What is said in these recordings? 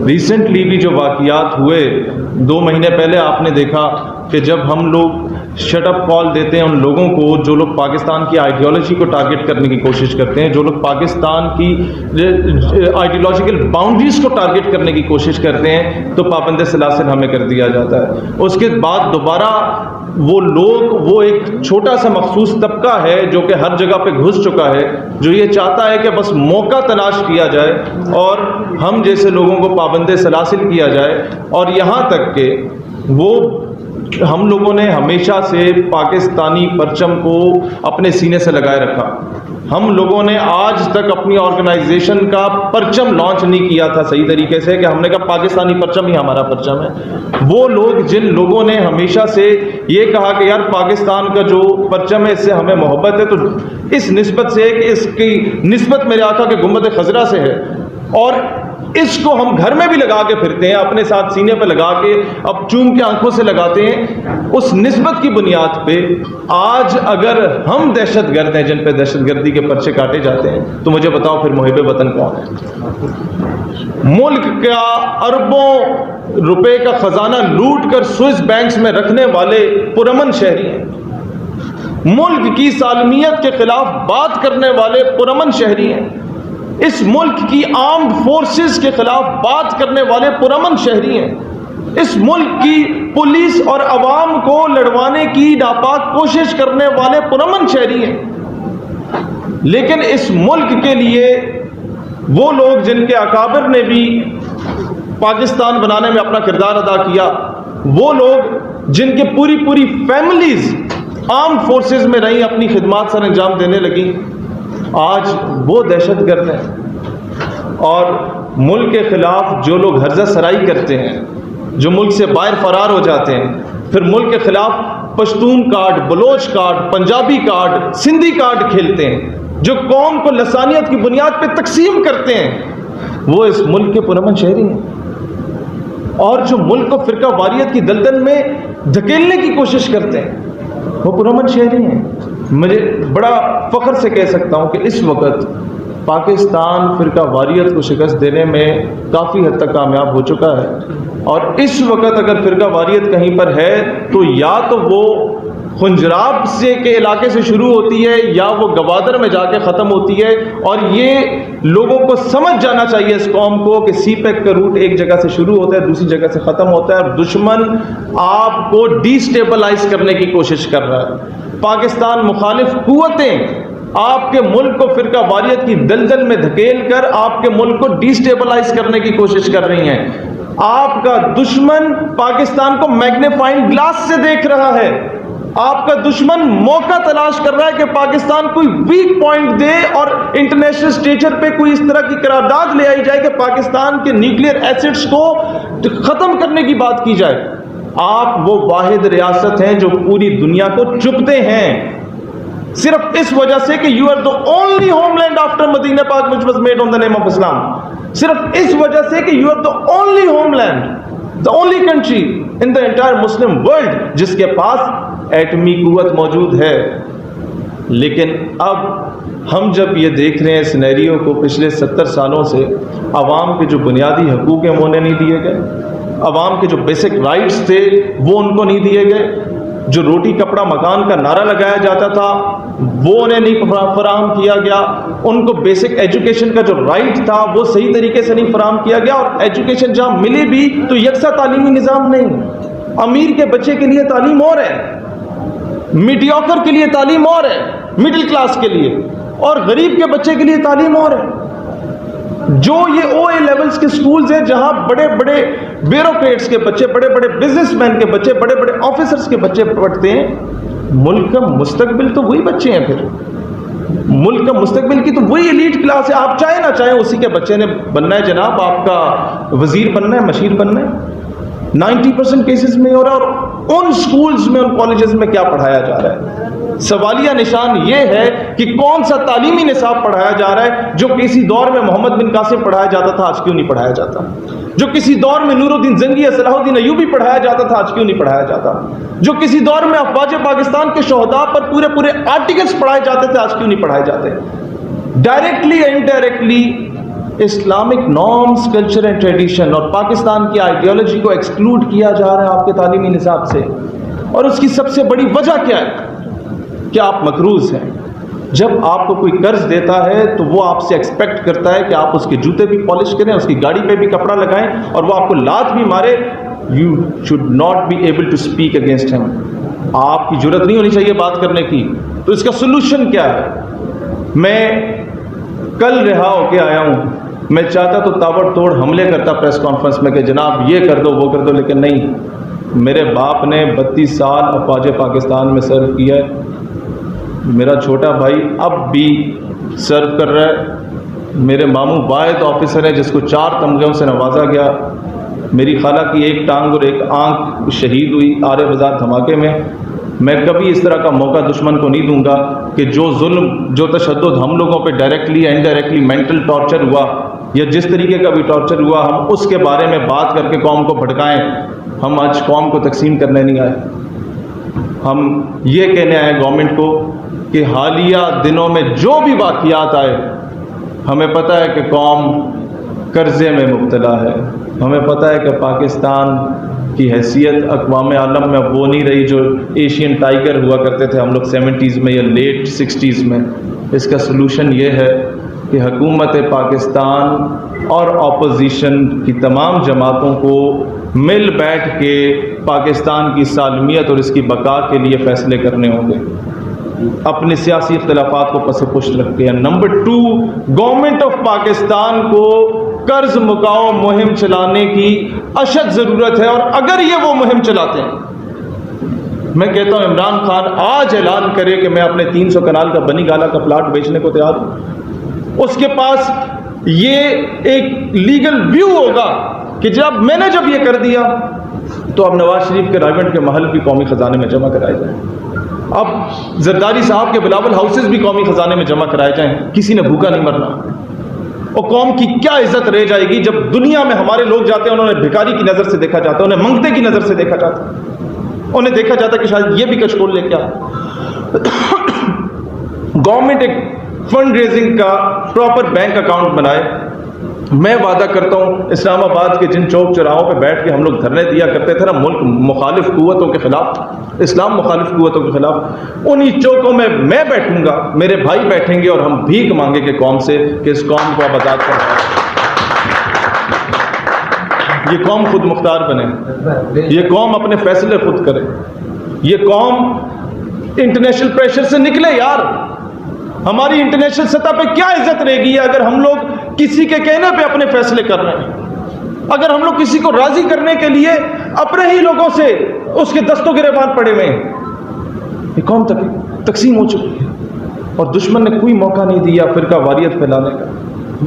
Recently بھی جو واقعات ہوئے 2 مہینے پہلے، آپ نے دیکھا کہ جب ہم لوگ شٹ اپ کال دیتے ہیں ان لوگوں کو جو لوگ پاکستان کی آئیڈیالوجی کو ٹارگٹ کرنے کی کوشش کرتے ہیں، جو لوگ پاکستان کی آئیڈیالوجیکل باؤنڈریز کو ٹارگٹ کرنے کی کوشش کرتے ہیں، تو پابند سلاسل ہمیں کر دیا جاتا ہے۔ اس کے بعد دوبارہ وہ لوگ، وہ ایک چھوٹا سا مخصوص طبقہ ہے جو کہ ہر جگہ پہ گھس چکا ہے، جو یہ چاہتا ہے کہ بس موقع تلاش کیا جائے اور ہم جیسے لوگوں کو پابند سلاسل کیا جائے۔ اور یہاں تک کہ وہ ہم لوگوں نے ہمیشہ سے پاکستانی پرچم کو اپنے سینے سے لگائے رکھا۔ ہم لوگوں نے آج تک اپنی آرگنائزیشن کا پرچم لانچ نہیں کیا تھا صحیح طریقے سے، کہ ہم نے کہا پاکستانی پرچم ہی ہمارا پرچم ہے۔ وہ لوگ جن لوگوں نے ہمیشہ سے یہ کہا کہ یار پاکستان کا جو پرچم ہے اس سے ہمیں محبت ہے، تو اس نسبت سے کہ اس کی نسبت میرے آقا کے گنبد خضرا سے ہے، اور اس کو ہم گھر میں بھی لگا کے پھرتے ہیں، اپنے ساتھ سینے پہ لگا کے، اب چوم کے آنکھوں سے لگاتے ہیں۔ اس نسبت کی بنیاد پہ آج اگر ہم دہشت گرد ہیں جن پہ دہشت گردی کے پرچے کاٹے جاتے ہیں، تو مجھے بتاؤ پھر محب وطن کون ہے؟ ملک کا اربوں روپے کا خزانہ لوٹ کر سوئس بینکس میں رکھنے والے پرامن شہری ہیں، ملک کی سالمیت کے خلاف بات کرنے والے پرامن شہری ہیں، اس ملک کی آرمڈ فورسز کے خلاف بات کرنے والے پرامن شہری ہیں، اس ملک کی پولیس اور عوام کو لڑوانے کی ناپاک کوشش کرنے والے پرامن شہری ہیں۔ لیکن اس ملک کے لیے وہ لوگ جن کے اکابر نے بھی پاکستان بنانے میں اپنا کردار ادا کیا، وہ لوگ جن کے پوری فیملیز آرمڈ فورسز میں رہیں، اپنی خدمات سر انجام دینے لگیں، آج وہ دہشت گرد ہیں۔ اور ملک کے خلاف جو لوگ ہرزہ سرائی کرتے ہیں، جو ملک سے باہر فرار ہو جاتے ہیں، پھر ملک کے خلاف Pashtun card, Baloch card, Punjabi card, Sindhi card کھیلتے ہیں، جو قوم کو لسانیت کی بنیاد پہ تقسیم کرتے ہیں، وہ اس ملک کے پرامن شہری ہیں۔ اور جو ملک کو فرقہ واریت کی دلدل میں دھکیلنے کی کوشش کرتے ہیں، وہ پرامن شہری ہیں۔ مجھے بڑا فخر سے کہہ سکتا ہوں کہ اس وقت پاکستان فرقہ واریت کو شکست دینے میں کافی حد تک کامیاب ہو چکا ہے، اور اس وقت اگر فرقہ واریت کہیں پر ہے تو یا تو وہ خنجراب سے کے علاقے سے شروع ہوتی ہے، یا وہ گوادر میں جا کے ختم ہوتی ہے۔ اور یہ لوگوں کو سمجھ جانا چاہیے اس قوم کو کہ سی پیک کا روٹ ایک جگہ سے شروع ہوتا ہے، دوسری جگہ سے ختم ہوتا ہے، اور دشمن آپ کو ڈی سٹیبلائز کرنے کی کوشش کر رہا ہے۔ پاکستان مخالف قوتیں آپ کے ملک کو فرقہ واریت کی دلدل میں دھکیل کر آپ کے ملک کو ڈی سٹیبلائز کرنے کی کوشش کر رہی ہیں۔ آپ کا دشمن پاکستان کو میگنیفائنگ گلاس سے دیکھ رہا ہے، آپ کا دشمن موقع تلاش کر رہا ہے کہ پاکستان کوئی ویک پوائنٹ دے اور انٹرنیشنل اسٹیجر پہ کوئی اس طرح کی قرارداد لے آئی جائے کہ پاکستان کے نیوکلیئر ایسٹس کو ختم کرنے کی بات کی جائے۔ آپ وہ واحد ریاست ہیں جو پوری دنیا کو چپتے ہیں، صرف اس وجہ سے کہ you are the only homeland after Medina پاک which was made on the name of Islam، صرف اس وجہ سے کہ you are the only homeland, the only country in the entire Muslim world جس کے پاس ایٹمی قوت موجود ہے۔ لیکن اب ہم جب یہ دیکھ رہے ہیں سینیریو کو، پچھلے 70 سالوں سے عوام کے جو بنیادی حقوق ہیں وہ انہیں نہیں دیے گئے، عوام کے جو بیسک رائٹس تھے وہ ان کو نہیں دیے گئے، جو روٹی کپڑا مکان کا نعرہ لگایا جاتا تھا وہ انہیں نہیں فراہم کیا گیا، ان کو بیسک ایجوکیشن کا جو رائٹ تھا وہ صحیح طریقے سے نہیں فراہم کیا گیا، اور ایجوکیشن جہاں ملے بھی تو یکساں تعلیمی نظام نہیں۔ امیر کے بچے کے لیے تعلیم اور ہے، میڈیوکر کے لیے تعلیم اور ہے، مڈل کلاس کے لیے، اور غریب کے بچے کے لیے تعلیم اور ہے۔ جو یہ او اے لیولز کے سکولز ہیں جہاں بڑے بڑے بیوروکریٹس کے بچے، بڑے بڑے بزنس مین کے بچے، بڑے بڑے آفیسرز کے بچے پڑھتے ہیں، ملک کا مستقبل تو وہی بچے ہیں، پھر ملک کا مستقبل کی تو وہی ایلیٹ کلاس ہے۔ آپ چاہیں نہ چاہیں اسی کے بچے نے بننا ہے جناب، آپ کا وزیر بننا ہے، مشیر بننا ہے۔ 90% کیسز میں ہو رہا ہے، اور ان سکولز میں، ان کالجز میں کیا پڑھایا جا رہا ہے؟ سوالیہ نشان یہ ہے کہ کون سا تعلیمی نصاب پڑھایا جا رہا ہے جو کسی دور میں محمد بن قاسم پڑھایا جاتا تھا، آج کیوں نہیں پڑھایا جاتا؟ جو کسی دور میں نور الدین زنگی یا صلاح الدین ایوبی پڑھایا جاتا تھا، آج کیوں نہیں پڑھایا جاتا؟ جو کسی دور میں افواج پاکستان کے شہداء پر پورے آرٹیکلز پڑھائے جاتے تھے، آج کیوں نہیں پڑھائے جاتے؟ Directly indirectly Islamic norms, culture and tradition اور پاکستان کی آئیڈیالوجی کو ایکسکلوڈ کیا جا رہا ہے آپ کے تعلیمی نصاب سے. اور اس کی سب سے بڑی وجہ کیا ہے؟ کہ آپ مقروض ہیں. جب آپ کو کوئی قرض دیتا ہے تو وہ آپ سے ایکسپیکٹ کرتا ہے کہ آپ اس کے جوتے بھی پالش کریں، اس کی گاڑی پہ بھی کپڑا لگائیں، اور وہ آپ کو لات بھی مارے. You should not be able to speak against him. آپ کی جرت نہیں ہونی چاہیے بات کرنے کی. تو اس کا سلوشن کیا ہے؟ میں کل رہا ہو کے آیا ہوں. میں چاہتا تو تابڑ توڑ حملے کرتا پریس کانفرنس میں کہ جناب یہ کر دو وہ کر دو، لیکن نہیں. میرے باپ نے 32 سال افواج پاکستان میں سرو کیا ہے. میرا چھوٹا بھائی اب بھی سرو کر رہا ہے. میرے ماموں واحد آفیسر ہے جس کو 4 تمغوں سے نوازا گیا. میری خالہ کی ایک ٹانگ اور ایک آنکھ شہید ہوئی آرے بازار دھماکے میں. میں کبھی اس طرح کا موقع دشمن کو نہیں دوں گا کہ جو ظلم، جو تشدد ہم لوگوں پہ ڈائریکٹلی یا انڈائریکٹلی مینٹل ٹارچر ہوا یا جس طریقے کا بھی ٹارچر ہوا، ہم اس کے بارے میں بات کر کے قوم کو بھڑکائیں. ہم آج قوم کو تقسیم کرنے نہیں آئے. ہم یہ کہنے آئے گورنمنٹ کو کہ حالیہ دنوں میں جو بھی واقعات آئے، ہمیں پتہ ہے کہ قوم قرضے میں مبتلا ہے. ہمیں پتہ ہے کہ پاکستان کی حیثیت اقوام عالم میں وہ نہیں رہی جو ایشین ٹائیگر ہوا کرتے تھے ہم لوگ 70s میں یا لیٹ 60s میں. اس کا سلوشن یہ ہے کہ حکومت پاکستان اور اپوزیشن کی تمام جماعتوں کو مل بیٹھ کے پاکستان کی سالمیت اور اس کی بقا کے لیے فیصلے کرنے ہوں گے، اپنے سیاسی اختلافات کو پس پشت رکھ کے. نمبر 2، گورنمنٹ آف پاکستان کو قرض مکاؤ مہم چلانے کی اشد ضرورت ہے. اور اگر یہ وہ مہم چلاتے ہیں، میں کہتا ہوں عمران خان آج اعلان کرے کہ میں اپنے 300 کنال کا بنی گالا کا پلاٹ بیچنے کو تیار ہوں. اس کے پاس یہ ایک لیگل ویو ہوگا کہ جب یہ کر دیا تو اب نواز شریف کے رائیونٹ کے محل بھی قومی خزانے میں جمع کرائے جائیں. اب زرداری صاحب کے بلاول ہاؤسز بھی قومی خزانے میں جمع کرائے جائیں. کسی نے بھوکا نہیں مرنا. اور قوم کی کیا عزت رہ جائے گی جب دنیا میں ہمارے لوگ جاتے ہیں، انہیں بھکاری کی نظر سے دیکھا جاتا ہے، انہیں منگتے کی نظر سے دیکھا جاتا ہے، انہیں دیکھا جاتا ہے کہ شاید یہ بھی کچکول لے کے آ. گورنمنٹ ایک فنڈ ریزنگ کا پراپر بینک اکاؤنٹ بنائے. میں وعدہ کرتا ہوں اسلام آباد کے جن چوک چوراہوں پہ بیٹھ کے ہم لوگ دھرنے دیا کرتے تھے نا ملک مخالف قوتوں کے خلاف، اسلام مخالف قوتوں کے خلاف، انہی چوکوں میں بیٹھوں گا، میرے بھائی بیٹھیں گے اور ہم بھیک مانگیں گے قوم سے کہ اس قوم کو آپ آزاد کریں. یہ قوم خود مختار بنے، یہ قوم اپنے فیصلے خود کرے، یہ قوم انٹرنیشنل پریشر سے نکلے. یار ہماری انٹرنیشنل سطح پہ کیا عزت رہے گی اگر ہم لوگ کسی کے کہنے پہ اپنے فیصلے کر رہے ہیں؟ اگر ہم لوگ کسی کو راضی کرنے کے لیے اپنے ہی لوگوں سے اس کے دستوں گریبان پڑے ہوئے ہیں. یہ قوم تقسیم ہو چکی ہے اور دشمن نے کوئی موقع نہیں دیا فرقہ واریت پھیلانے کا.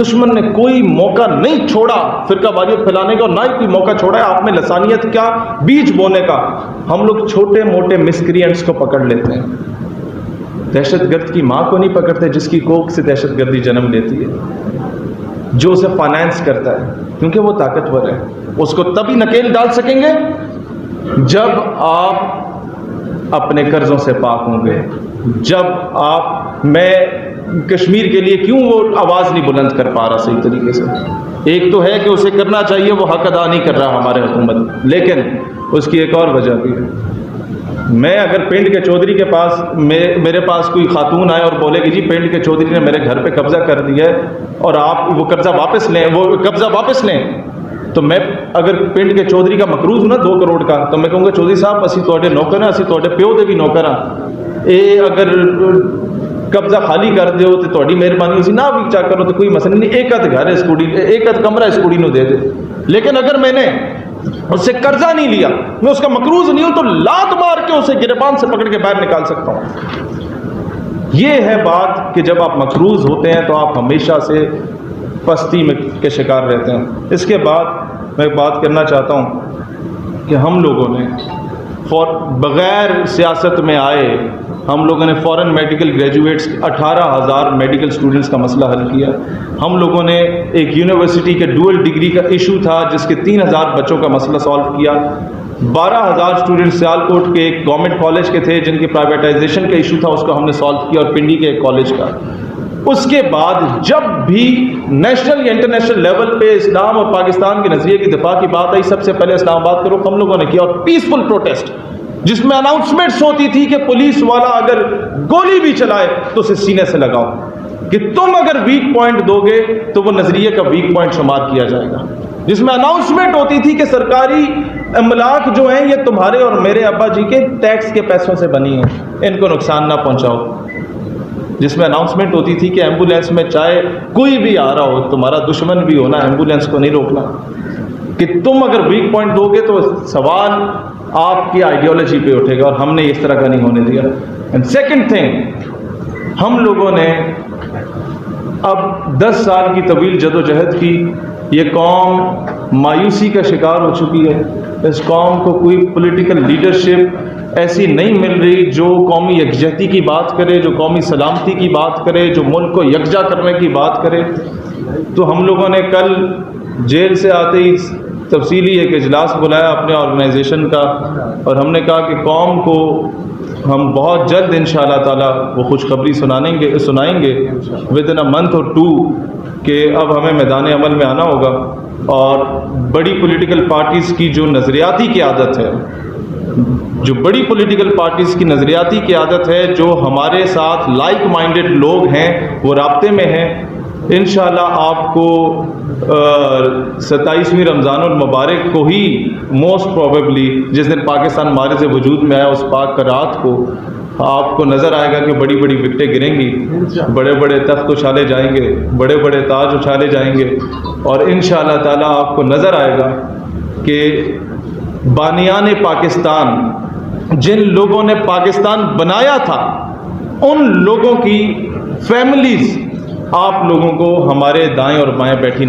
دشمن نے کوئی موقع نہیں چھوڑا فرقہ واریت پھیلانے کا، اور نہ ہی کوئی موقع چھوڑا ہے آپ میں لسانیت کا بیج بونے کا. ہم لوگ چھوٹے موٹے مسکرینٹس کو پکڑ لیتے ہیں، دہشت گرد کی ماں کو نہیں پکڑتے جس کی کوکھ سے دہشت گردی جنم لیتی ہے، جو اسے فائنانس کرتا ہے، کیونکہ وہ طاقتور ہے. اس کو تبھی نکیل ڈال سکیں گے جب آپ اپنے قرضوں سے پاک ہوں گے. جب آپ، میں کشمیر کے لیے کیوں وہ آواز نہیں بلند کر پا رہا صحیح طریقے سے؟ ایک تو ہے کہ اسے کرنا چاہیے، وہ حق ادا نہیں کر رہا ہمارے حکومت، لیکن اس کی ایک اور وجہ بھی ہے. میں اگر پنڈ کے چودھری کے پاس میرے پاس کوئی خاتون آئے اور بولے کہ جی پنڈ کے چودھری نے میرے گھر پہ قبضہ کر دیا ہے اور آپ وہ قبضہ واپس لیں، تو میں اگر پنڈ کے چودھری کا مقروض ہوں نا 2 کروڑ کا، تو میں کہوں گا چودھری صاحب اسی تواڈے نوکر ہیں، اسی تواڈے پیو دے بھی نوکر ہیں. اگر قبضہ خالی کر دیو تو تواڈی مہربانی اسی نہ بھی چا کرو تو کوئی مسئلہ نہیں. ایک گھر ہے اس کڑی، ایک کمرہ اس کڑی نو دے دے. لیکن اگر میں نے اس سے قرضہ نہیں لیا، میں اس کا مقروض نہیں ہوں، تو لات مار کے اسے گریبان سے پکڑ کے باہر نکال سکتا ہوں. یہ ہے بات کہ جب آپ مقروض ہوتے ہیں تو آپ ہمیشہ سے پستی میں کے شکار رہتے ہیں. اس کے بعد میں ایک بات کرنا چاہتا ہوں کہ ہم لوگوں نے بغیر سیاست میں آئے ہم لوگوں نے فورن میڈیکل گریجویٹس 18,000 میڈیکل سٹوڈنٹس کا مسئلہ حل کیا. ہم لوگوں نے ایک یونیورسٹی کے ڈوئل ڈگری کا ایشو تھا جس کے 3,000 بچوں کا مسئلہ سالو کیا. 12,000 سٹوڈنٹ سیالکوٹ کے ایک گورنمنٹ کالج کے تھے جن کی پرائیویٹائزیشن کا ایشو تھا، اس کو ہم نے سالو کیا، اور پنڈی کے ایک کالج کا. اس کے بعد جب بھی نیشنل یا انٹرنیشنل لیول پہ اسلام اور پاکستان کے نظریے کی دفاع کی بات آئی، سب سے پہلے اسلام آباد کا رخ ہم لوگوں نے کیا، اور پیسفل پروٹیسٹ جس میں اناؤنسمنٹس ہوتی تھی کہ پولیس والا اگر گولی بھی چلائے تو اسے سینے سے لگاؤ، کہ تم اگر ویک پوائنٹ دو گے تو وہ نظریے کا ویک پوائنٹ شمار کیا جائے گا، جس میں اناؤنسمنٹ ہوتی تھی کہ سرکاری املاک جو ہیں یہ تمہارے اور میرے ابا جی کے ٹیکس کے پیسوں سے بنی ہیں، ان کو نقصان نہ پہنچاؤ، جس میں اناؤنسمنٹ ہوتی تھی کہ ایمبولینس میں چاہے کوئی بھی آ رہا ہو، تمہارا دشمن بھی ہونا، ایمبولینس کو نہیں روکنا، کہ تم اگر ویک پوائنٹ دو گے تو سوال آپ کی آئیڈیالوجی پہ اٹھے گا، اور ہم نے اس طرح کا نہیں ہونے دیا۔ اینڈ سیکنڈ تھنگ، ہم لوگوں نے اب 10 سال کی طویل جدوجہد کی، یہ قوم مایوسی کا شکار ہو چکی ہے، اس قوم کو کوئی پولیٹیکل لیڈرشپ ایسی نہیں مل رہی جو قومی یکجہتی کی بات کرے، جو قومی سلامتی کی بات کرے، جو ملک کو یکجا کرنے کی بات کرے۔ تو ہم لوگوں نے کل جیل سے آتے ہی تفصیلی ایک اجلاس بلایا اپنے آرگنائزیشن کا، اور ہم نے کہا کہ قوم کو ہم بہت جلد انشاءاللہ تعالی وہ خوشخبری سنائیں گے ود ان اے منتھ اور 2 کہ اب ہمیں میدان عمل میں آنا ہوگا، اور بڑی پولیٹیکل پارٹیز کی جو نظریاتی قیادت ہے، جو بڑی پولیٹیکل پارٹیز کی نظریاتی قیادت ہے، جو ہمارے ساتھ لائک مائنڈڈ لوگ ہیں، وہ رابطے میں ہیں۔ انشاءاللہ آپ کو 27ویں رمضان المبارک کو ہی موسٹ پروبیبلی، جس دن پاکستان مارز وجود میں آیا، اس پاک کا رات کو آپ کو نظر آئے گا کہ بڑی بڑی وکٹیں گریں گی، بڑے بڑے تخت اچھالے جائیں گے، بڑے بڑے تاج اچھالے جائیں گے، اور انشاءاللہ تعالیٰ آپ کو نظر آئے گا کہ بانیان پاکستان، جن لوگوں نے پاکستان بنایا تھا، ان لوگوں کی فیملیز آپ لوگوں کو ہمارے دائیں اور بائیں بیٹھی